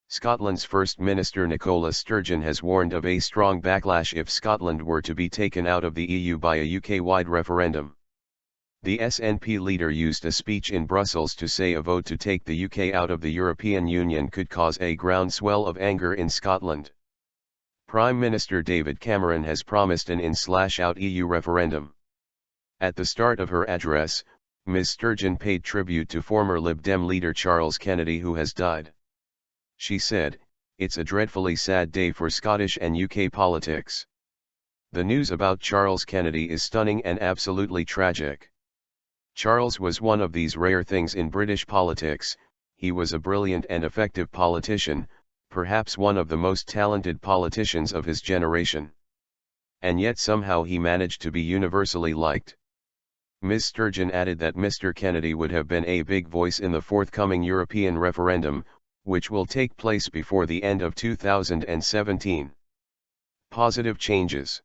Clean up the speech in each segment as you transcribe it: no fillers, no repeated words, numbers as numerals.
Scotland's First Minister Nicola Sturgeon has warned of a strong backlash if Scotland were to be taken out of the EU by a UK-wide referendum. The SNP leader used a speech in Brussels to say a vote to take the UK out of the European Union could cause a groundswell of anger in Scotland. Prime Minister David Cameron has promised an in/out EU referendum. At the start of her address, Ms. Sturgeon paid tribute to former Lib Dem leader Charles Kennedy, who has died. She said, "It's a dreadfully sad day for Scottish and UK politics. The news about Charles Kennedy is stunning and absolutely tragic. Charles was one of these rare things in British politics. He was a brilliant and effective politician, perhaps one of the most talented politicians of his generation. And yet somehow he managed to be universally liked." Ms. Sturgeon added that Mr. Kennedy would have been a big voice in the forthcoming European referendum, which will take place before the end of 2017. Positive changes.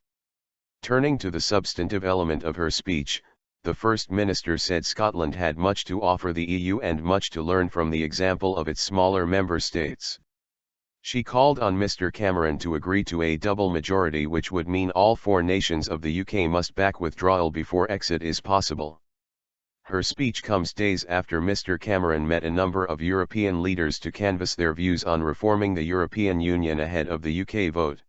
Turning to the substantive element of her speech, the First Minister said Scotland had much to offer the EU and much to learn from the example of its smaller member states. She called on Mr. Cameron to agree to a double majority, which would mean all four nations of the UK must back withdrawal before exit is possible. Her speech comes days after Mr. Cameron met a number of European leaders to canvass their views on reforming the European Union ahead of the UK vote.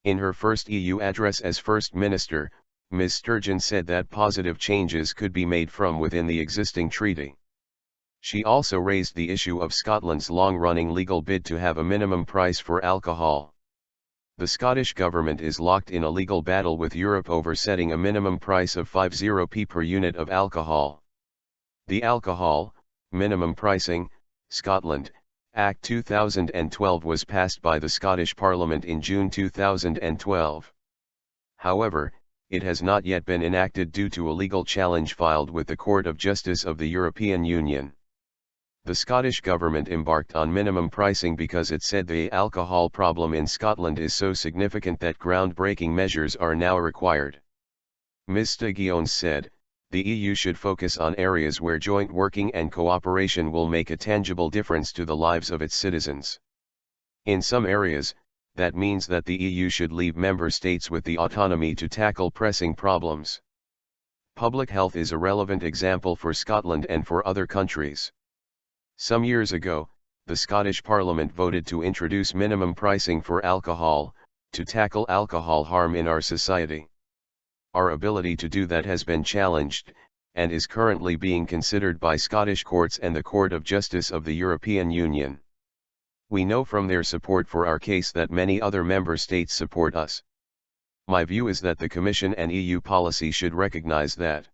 In her first EU address as First Minister, Ms. Sturgeon said that positive changes could be made from within the existing treaty. She also raised the issue of Scotland's long-running legal bid to have a minimum price for alcohol. The Scottish government is locked in a legal battle with Europe over setting a minimum price of 50p per unit of alcohol. The Alcohol, Minimum Pricing, Scotland, Act 2012 was passed by the Scottish Parliament in June 2012. However, it has not yet been enacted due to a legal challenge filed with the Court of Justice of the European Union. The Scottish Government embarked on minimum pricing because it said the alcohol problem in Scotland is so significant that groundbreaking measures are now required. Ms. Sturgeon said, "The EU should focus on areas where joint working and cooperation will make a tangible difference to the lives of its citizens. In some areas, that means that the EU should leave member states with the autonomy to tackle pressing problems. Public health is a relevant example for Scotland and for other countries. Some years ago, the Scottish Parliament voted to introduce minimum pricing for alcohol, to tackle alcohol harm in our society. Our ability to do that has been challenged, and is currently being considered by Scottish courts and the Court of Justice of the European Union. We know from their support for our case that many other member states support us. My view is that the Commission and EU policy should recognise that.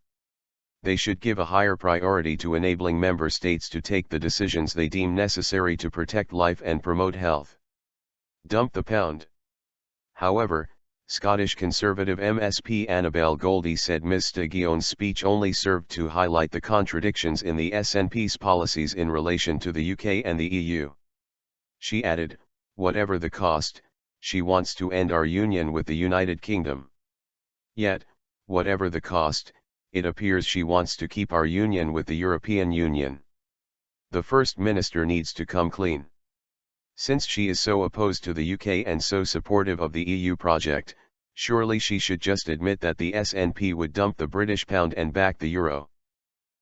They should give a higher priority to enabling member states to take the decisions they deem necessary to protect life and promote health. Dump the pound." However, Scottish Conservative MSP Annabel Goldie said Ms. Sturgeon's speech only served to highlight the contradictions in the SNP's policies in relation to the UK and the EU. She added, "Whatever the cost, she wants to end our union with the United Kingdom. Yet, whatever the cost, it appears she wants to keep our union with the European Union. The First Minister needs to come clean. Since she is so opposed to the UK and so supportive of the EU project, surely she should just admit that the SNP would dump the British pound and back the euro.